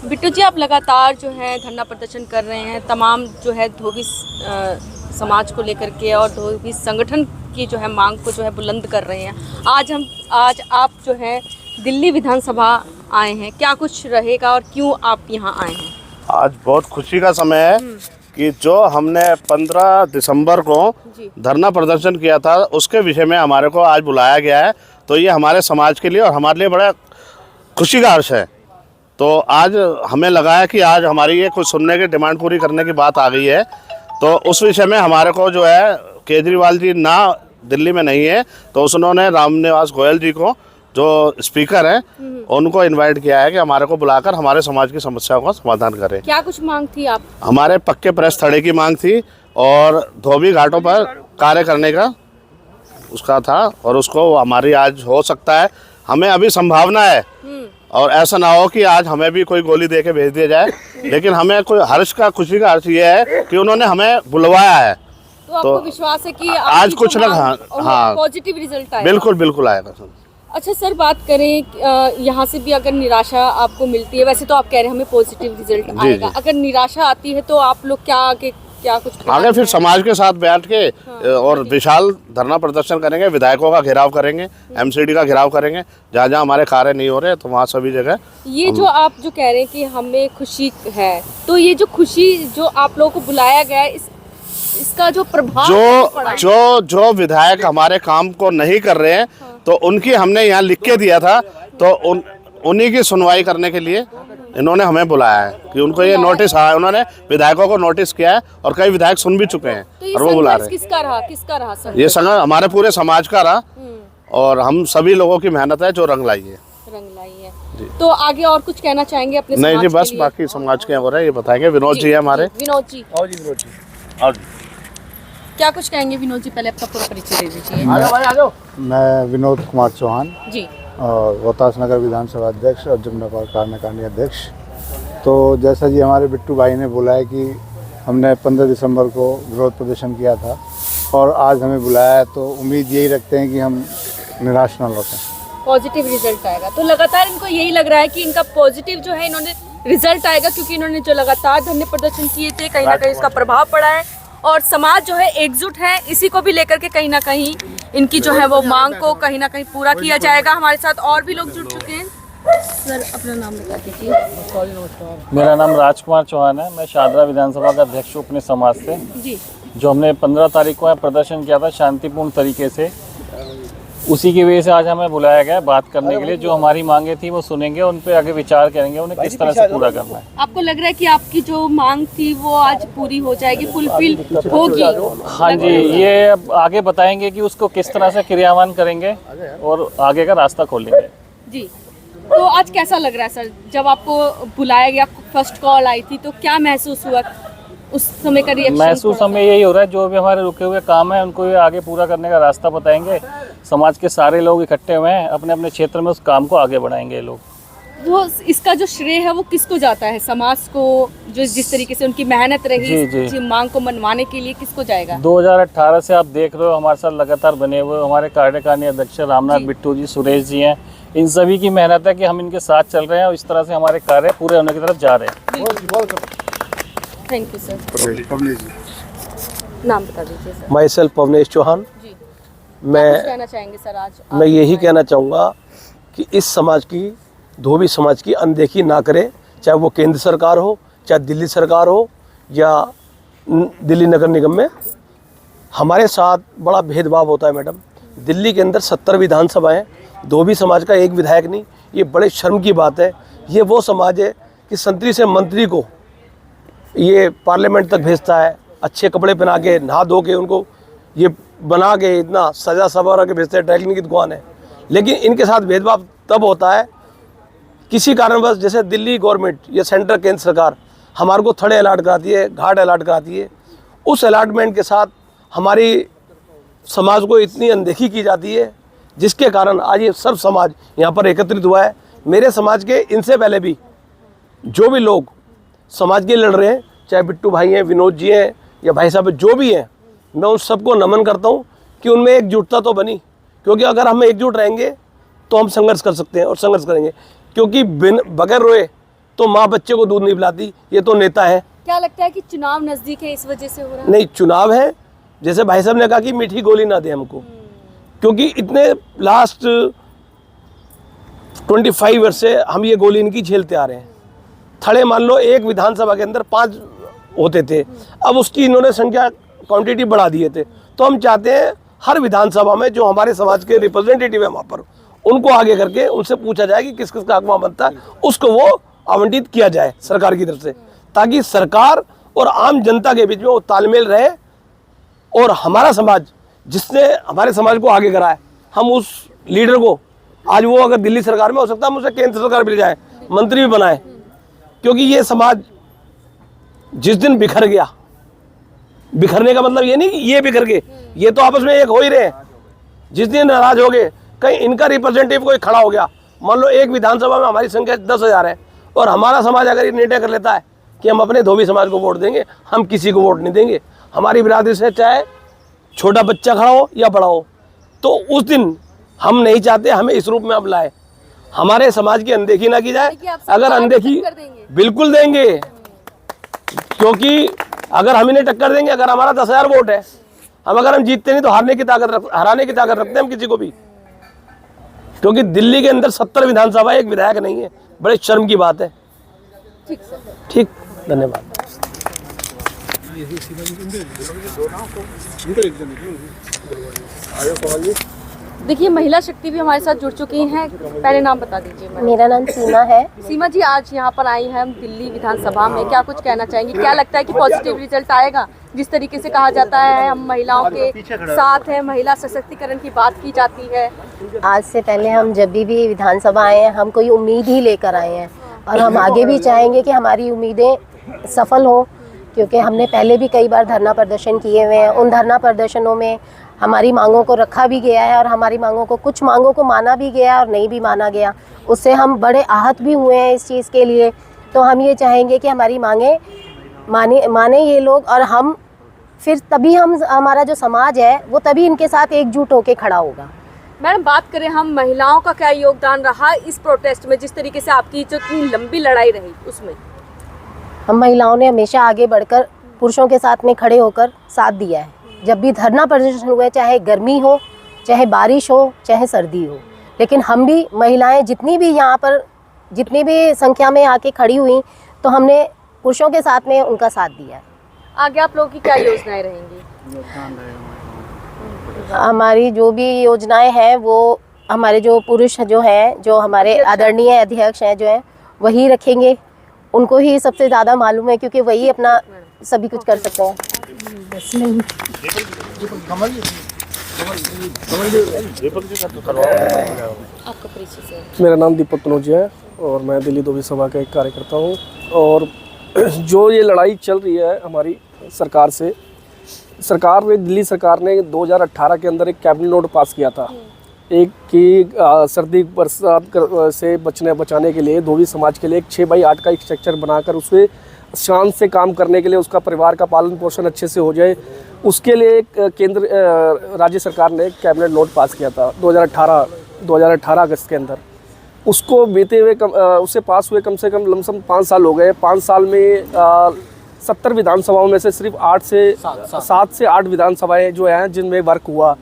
बिट्टू जी, आप लगातार जो है धरना प्रदर्शन कर रहे हैं, तमाम जो है धोबी समाज को लेकर के और धोबी संगठन की जो है मांग को जो है बुलंद कर रहे हैं। आज आप जो है दिल्ली विधानसभा आए हैं, क्या कुछ रहेगा और क्यों आप यहाँ आए हैं? आज बहुत खुशी का समय है कि जो हमने 15 दिसंबर को धरना प्रदर्शन किया था उसके विषय में हमारे को आज बुलाया गया है। तो ये हमारे समाज के लिए और हमारे लिए बड़ा खुशी का अर्श है। तो आज हमें लगा है कि आज हमारी ये कुछ सुनने की डिमांड पूरी करने की बात आ गई है। तो उस विषय में हमारे को जो है केजरीवाल जी ना दिल्ली में नहीं है, तो उन्होंने रामनिवास गोयल जी को जो स्पीकर हैं उनको इनवाइट किया है कि हमारे को बुलाकर हमारे समाज की समस्याओं का समाधान करें। क्या कुछ मांग थी आप? हमारे पक्के प्रेस थड़े की मांग थी और धोबी घाटों पर कार्य करने का उसका था, और उसको हमारी आज हो सकता है। हमें अभी संभावना है और ऐसा ना हो कि आज हमें भी कोई गोली दे के भेज दिया जाए, लेकिन हमें कोई हर्ष का खुशी का हर्ष ये है कि उन्होंने हमें बुलवाया है। तो आपको विश्वास है कि आज कुछ ना हाँ पॉजिटिव रिजल्ट आएगा? बिल्कुल आएगा। अच्छा सर, बात करें यहाँ से भी अगर निराशा आपको मिलती है, वैसे तो आप कह रहे हैं हमें पॉजिटिव रिजल्ट आएगा, अगर निराशा आती है तो आप लोग क्या कुछ आगे फिर समाज के साथ बैठ के और विशाल धरना प्रदर्शन करेंगे, विधायकों का घेराव करेंगे, एमसीडी का घेराव करेंगे, जहाँ जहाँ हमारे कार्य नहीं हो रहे तो वहाँ सभी जगह। ये जो आप जो कह रहे हैं कि हमें खुशी है, तो ये जो खुशी जो आप लोगों को बुलाया गया है, इसका जो प्रभाव जो विधायक हमारे काम को नहीं कर रहे हैं तो उनकी हमने यहाँ लिख के दिया था, तो उन्हीं की सुनवाई करने के लिए इन्होंने हमें बुलाया है कि उनको ये नोटिस उन्होंने विधायकों को नोटिस किया है और कई विधायक सुन भी चुके हैं। तो और वो बुला रहे हैं। किसका रहा ये संघर्ष हमारे पूरे समाज का रहा और हम सभी लोगों की मेहनत है जो रंग लाई है। तो आगे और कुछ कहना चाहेंगे अपने नहीं जी, बस बाकी समाज के हो रहे हैं ये बताएंगे। विनोद जी है हमारे। विनोद जी क्या कुछ कहेंगे? विनोद जी पहले अपना पूरा परिचय दे दीजिए। मैं विनोद कुमार चौहान जी, और रोहतास नगर विधानसभा अध्यक्ष और जमुना कार्यकारिणी अध्यक्ष। तो जैसा जी हमारे बिट्टू भाई ने बोला है कि हमने 15 दिसंबर को विरोध प्रदर्शन किया था और आज हमें बुलाया है, तो उम्मीद यही रखते हैं कि हम निराश न लौटें, पॉजिटिव रिजल्ट आएगा। तो लगातार इनको यही लग रहा है कि इनका पॉजिटिव जो है इन्होंने रिजल्ट आएगा, क्योंकि इन्होंने जो लगातार धरने प्रदर्शन किए थे कहीं ना कहीं इसका प्रभाव पड़ा है और समाज जो है एकजुट है, इसी को भी लेकर के कहीं ना कहीं इनकी जो है वो मांग को कहीं ना कहीं पूरा किया जाएगा। हमारे साथ और भी लोग जुड़ चुके हैं। सर अपना नाम बता दीजिए। मेरा नाम राजकुमार चौहान है, मैं शादरा विधानसभा का अध्यक्ष हूँ अपने समाज से जी। जो हमने 15 तारीख को प्रदर्शन किया था शांतिपूर्ण तरीके से, उसी की वजह से आज हमें बुलाया गया बात करने के लिए। जो हमारी मांगे थी वो सुनेंगे, उन पे आगे विचार करेंगे उन्हें किस तरह से पूरा करना है। आपको लग रहा है कि आपकी जो मांग थी वो आज पूरी हो जाएगी, फुलफिल होगी? हाँ जी, ये अब आगे बताएंगे कि उसको किस तरह से क्रियान्वयन करेंगे और आगे का रास्ता खोलेंगे। जी, तो आज कैसा लग रहा है सर? जब आपको बुलाया गया, फर्स्ट कॉल आई थी, तो क्या महसूस हुआ उस समय का रिएक्शन? महसूस हमें यही हो रहा है, जो भी हमारे रुके हुए काम है उनको ये आगे पूरा करने का रास्ता बताएंगे। समाज के सारे लोग इकट्ठे हुए हैं, अपने अपने क्षेत्र में उस काम को आगे बढ़ाएंगे लोग। वो इसका जो श्रेय है वो किसको जाता है? समाज को, जो जिस तरीके से उनकी मेहनत रही इस मांग को मनवाने के लिए, किसको जाएगा? 2018 से आप देख रहे हो हमारे साथ लगातार बने हुए हमारे कार्यकारिणी अध्यक्ष रामनाथ बिट्टू जी, सुरेश जी हैं, इन सभी की मेहनत है कि हम इनके साथ चल रहे हैं और इस तरह से हमारे कार्य पूरे होने की तरफ जा रहे हैं। Thank you sir. नाम बता दीजिए sir. Myself Pavnesh Chauhan. मैं कहना चाहेंगे सर आज? मैं यही कहना चाहूँगा कि इस समाज की, धोबी समाज की अनदेखी ना करें, चाहे वो केंद्र सरकार हो, चाहे दिल्ली सरकार हो या दिल्ली नगर निगम में। हमारे साथ बड़ा भेदभाव होता है मैडम। दिल्ली के अंदर 70 विधानसभाएं, धोबी समाज का एक विधायक नहीं, ये बड़े शर्म की बात है। ये वो समाज है कि संतरी से मंत्री को ये पार्लियामेंट तक भेजता है, अच्छे कपड़े पहना के, नहा धो के, उनको ये बना के इतना सजा सवार के भेजते हैं, ड्राइक्लीनिंग की दुकान है। लेकिन इनके साथ भेदभाव तब होता है किसी कारणवश, जैसे दिल्ली गवर्नमेंट या सेंट्रल केंद्र सरकार हमारे को थड़े अलाट कराती है, घाट अलाट कराती है, उस अलाटमेंट के साथ हमारी समाज को इतनी अनदेखी की जाती है, जिसके कारण आज ये सब समाज यहाँ पर एकत्रित हुआ है। मेरे समाज के इनसे पहले भी जो भी लोग समाज के लड़ रहे हैं, चाहे बिट्टू भाई हैं, विनोद जी हैं या भाई साहब जो भी हैं, मैं उन सबको नमन करता हूं कि उनमें एकजुटता तो बनी। क्योंकि अगर हम एकजुट रहेंगे तो हम संघर्ष कर सकते हैं और संघर्ष करेंगे, क्योंकि बगैर रोए तो माँ बच्चे को दूध नहीं पिलाती। ये तो नेता है। क्या लगता है कि चुनाव नजदीक है, इस वजह से हो रहा है? नहीं, चुनाव है, जैसे भाई साहब ने कहा कि मीठी गोली ना दे हमको, क्योंकि इतने लास्ट 25 ईयर से हम ये गोली इनकी झेलते आ रहे हैं। थड़े मान लो एक विधानसभा के अंदर 5 होते थे, अब उसकी इन्होंने संख्या क्वांटिटी बढ़ा दिए थे। तो हम चाहते हैं हर विधानसभा में जो हमारे समाज के रिप्रेजेंटेटिव है वहाँ पर उनको आगे करके उनसे पूछा जाए कि किस किस का हक वहाँ बनता है, उसको वो आवंटित किया जाए सरकार की तरफ से, ताकि सरकार और आम जनता के बीच में वो तालमेल रहे। और हमारा समाज, जिसने हमारे समाज को आगे करा है, हम उस लीडर को, आज वो अगर दिल्ली सरकार में हो सकता है, हम उसे केंद्र सरकार मिल जाए, मंत्री भी बनाए, क्योंकि ये समाज जिस दिन बिखर गया, बिखरने का मतलब ये नहीं कि ये बिखर गए, ये तो आपस में एक हो ही रहे हैं। जिस दिन नाराज हो गए, कहीं इनका रिप्रेजेंटेटिव कोई खड़ा हो गया, मान लो एक विधानसभा में हमारी संख्या 10,000 है और हमारा समाज अगर ये निर्णय कर लेता है कि हम अपने धोबी समाज को वोट देंगे, हम किसी को वोट नहीं देंगे, हमारी बिरादरी से चाहे छोटा बच्चा खड़ा हो या बड़ा हो, तो उस दिन हम नहीं चाहते हमें इस रूप में अब लाए। हमारे समाज की अनदेखी ना की जाए। अगर अनदेखी बिल्कुल देंगे, क्योंकि अगर हम इन्हें टक्कर देंगे, अगर हमारा 10,000 वोट है, अगर हम जीतते नहीं तो हराने की ताकत रखते हैं हम किसी को भी। क्योंकि दिल्ली के अंदर 70 विधानसभा, एक विधायक नहीं है, बड़े शर्म की बात है। ठीक सर, ठीक, धन्यवाद। देखिए महिला शक्ति भी हमारे साथ जुड़ चुकी हैं। पहले नाम बता दीजिए। मेरा नाम सीमा है। सीमा जी, आज यहाँ पर आई हैं हम दिल्ली विधानसभा में, क्या कुछ कहना चाहेंगे? क्या लगता है कि पॉजिटिव रिजल्ट आएगा? जिस तरीके से कहा जाता है हम महिलाओं के साथ हैं, महिला सशक्तिकरण की बात की जाती है। आज से पहले हम जब भी विधानसभा आए हैं, हम कोई उम्मीद ही लेकर आए हैं और हम आगे भी चाहेंगे कि हमारी उम्मीदें सफल हों, क्योंकि हमने पहले भी कई बार धरना प्रदर्शन किए हुए हैं। उन धरना प्रदर्शनों में हमारी मांगों को रखा भी गया है और हमारी मांगों को, कुछ मांगों को माना भी गया और नहीं भी माना गया। उससे हम बड़े आहत भी हुए हैं इस चीज़ के लिए। तो हम ये चाहेंगे कि हमारी मांगें माने ये लोग, और हम फिर तभी हमारा जो समाज है वो तभी इनके साथ एकजुट होकर खड़ा होगा। मैडम, बात करें हम महिलाओं का क्या योगदान रहा इस प्रोटेस्ट में, जिस तरीके से आपकी जो इतनी लंबी लड़ाई रही उसमें? हम महिलाओं ने हमेशा आगे बढ़कर पुरुषों के साथ में खड़े होकर साथ दिया है। जब भी धरना प्रदर्शन हुए, चाहे गर्मी हो, चाहे बारिश हो, चाहे सर्दी हो, लेकिन हम भी महिलाएं जितनी भी यहाँ पर जितनी भी संख्या में आके खड़ी हुई, तो हमने पुरुषों के साथ में उनका साथ दिया है। आगे आप लोगों की क्या योजनाएं रहेंगी? हमारी जो भी योजनाएं हैं वो हमारे जो पुरुष जो हैं, जो हमारे आदरणीय अध्यक्ष हैं जो हैं, वही रखेंगे। उनको ही सबसे ज़्यादा मालूम है, क्योंकि वही अपना सभी कुछ कर सकते हैं। आपका परिचय से। मेरा नाम दीपक कनौजिया है और मैं दिल्ली धोबी सभा का एक कार्यकर्ता हूँ। और जो ये लड़ाई चल रही है हमारी सरकार से, दिल्ली सरकार ने 2018 के अंदर एक कैबिनेट नोट पास किया था, एक कि सर्दी बरसात से बचाने के लिए धोबी समाज के लिए एक 6x8 का एक स्ट्रक्चर बनाकर उसमें शान से काम करने के लिए, उसका परिवार का पालन पोषण अच्छे से हो जाए, उसके लिए एक केंद्र राज्य सरकार ने एक कैबिनेट नोट पास किया था 2018 अगस्त के अंदर। उसको बीते हुए उससे पास हुए कम से कम लमसम 5 साल हो गए। 5 साल में 70 विधानसभाओं में से सिर्फ 7 से 8 विधानसभाएं जो हैं जिनमें वर्क हुआ,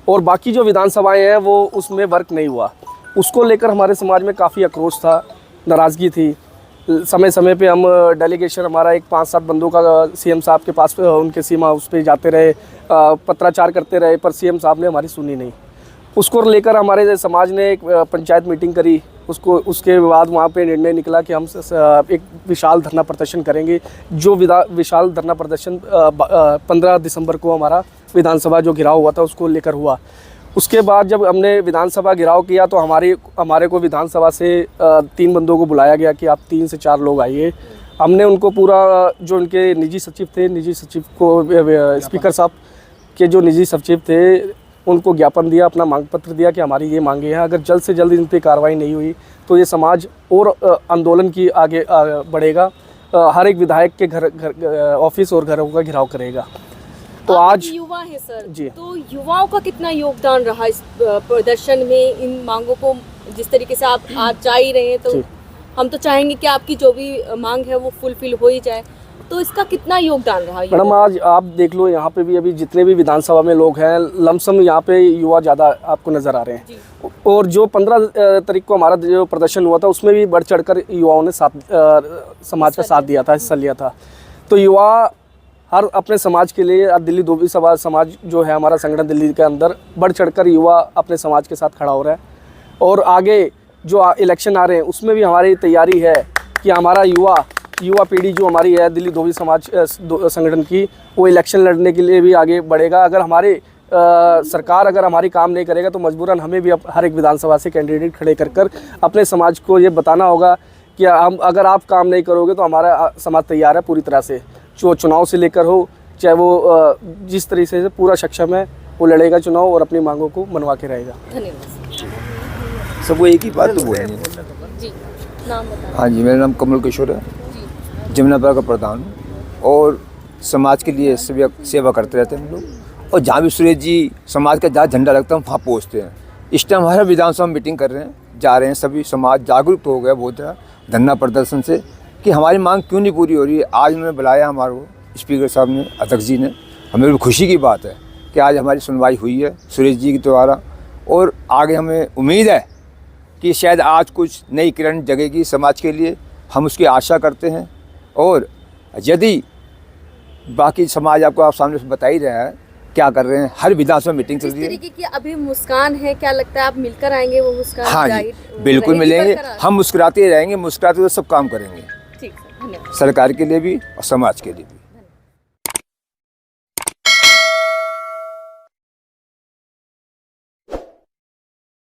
और बाकी जो विधानसभाएं हैं वो उसमें वर्क नहीं हुआ। उसको लेकर हमारे समाज में काफ़ी आक्रोश था, नाराज़गी थी। समय समय पे हम डेलीगेशन हमारा एक 5-7 बंदों का सीएम साहब के पास उनके सीमा उस पर जाते रहे, पत्राचार करते रहे, पर सीएम साहब ने हमारी सुनी नहीं। उसको लेकर हमारे समाज ने एक पंचायत मीटिंग करी। उसके बाद वहाँ पे निर्णय निकला कि हम एक विशाल धरना प्रदर्शन करेंगे। जो विशाल धरना प्रदर्शन 15 दिसंबर को हमारा विधानसभा जो घिराव हुआ था उसको लेकर हुआ। उसके बाद जब हमने विधानसभा घिराव किया तो हमारे को विधानसभा से 3 बंदों को बुलाया गया कि आप 3 से 4 लोग आइए। हमने उनको पूरा जो उनके निजी सचिव थे, निजी सचिव को स्पीकर साहब के जो निजी सचिव थे उनको ज्ञापन दिया, अपना मांग पत्र दिया कि हमारी ये मांगे हैं, अगर जल्द से जल्द इन पर कार्रवाई नहीं हुई तो ये समाज और आंदोलन की आगे बढ़ेगा, हर एक विधायक के घर ऑफिस और घरों का घेराव करेगा। तो आज युवा है सर जी, तो युवाओं का कितना योगदान रहा इस प्रदर्शन में, इन मांगों को जिस तरीके से आप आज जा ही रहे हैं, तो हम तो चाहेंगे कि आपकी जो भी मांग है वो फुलफिल हो ही जाए। तो इसका कितना योगदान रहा ये? मैडम आज आप देख लो यहाँ पे भी अभी जितने भी विधानसभा में लोग हैं, लमसम यहाँ पे युवा ज़्यादा आपको नज़र आ रहे हैं। और जो 15 तारीख को हमारा जो प्रदर्शन हुआ था उसमें भी बढ़ चढ़कर युवाओं ने समाज का साथ दिया था, हिस्सा लिया था। तो युवा हर अपने समाज के लिए, दिल्ली धोबी सभा समाज जो है हमारा संगठन दिल्ली के अंदर, बढ़ चढ़कर युवा अपने समाज के साथ खड़ा हो रहा है। और आगे जो इलेक्शन आ रहे हैं उसमें भी हमारी तैयारी है कि हमारा युवा पीढ़ी जो हमारी है दिल्ली धोबी समाज संगठन की, वो इलेक्शन लड़ने के लिए भी आगे बढ़ेगा। अगर हमारे सरकार अगर हमारी काम नहीं करेगा तो मजबूरन हमें भी हर एक विधानसभा से कैंडिडेट खड़े कर अपने समाज को ये बताना होगा कि हम अगर आप काम नहीं करोगे तो हमारा समाज तैयार है पूरी तरह से, जो चुनाव से लेकर हो, चाहे वो जिस तरीके से पूरा सक्षम है वो लड़ेगा चुनाव और अपनी मांगों को मनवा के रहेगा। धन्यवाद। सब वो एक ही बात तो बोलेंगे। जी, नाम बताएं। हाँ जी, मेरा नाम कमल किशोर है, जमुनापाड़ा का प्रधान हूँ और समाज के लिए सेवा करते रहते हैं हम लोग। और जहाँ भी सुरेश जी समाज का जहाँ झंडा लगता है हम वहाँ पहुँचते हैं। इस टाइम हमारा विधानसभा मीटिंग कर रहे हैं, जा रहे हैं, सभी समाज जागरूक हो गया बहुत ज़्यादा धरना प्रदर्शन से कि हमारी मांग क्यों नहीं पूरी हो रही है। आज उन्होंने बुलाया हमारे को स्पीकर साहब ने, अध्यक्ष जी ने, हमें भी खुशी की बात है कि आज हमारी सुनवाई हुई है सुरेश जी के द्वारा। और आगे हमें उम्मीद है कि शायद आज कुछ नई किरण जगेगी समाज के लिए, हम उसकी आशा करते हैं। और यदि बाकी समाज आपको आप सामने बता ही रहा है क्या कर रहे हैं, हर विधानसभा मीटिंग चल रही है। इस तरीके की अभी मुस्कान है, क्या लगता है आप मिलकर आएंगे वो मुस्कान? हाँ जी, बिल्कुल मिलेंगे, हम मुस्कुराते ही रहेंगे, मुस्कुराते हुए सब काम करेंगे, ठीक है, धन्यवाद। सरकार के लिए भी और समाज के लिए भी।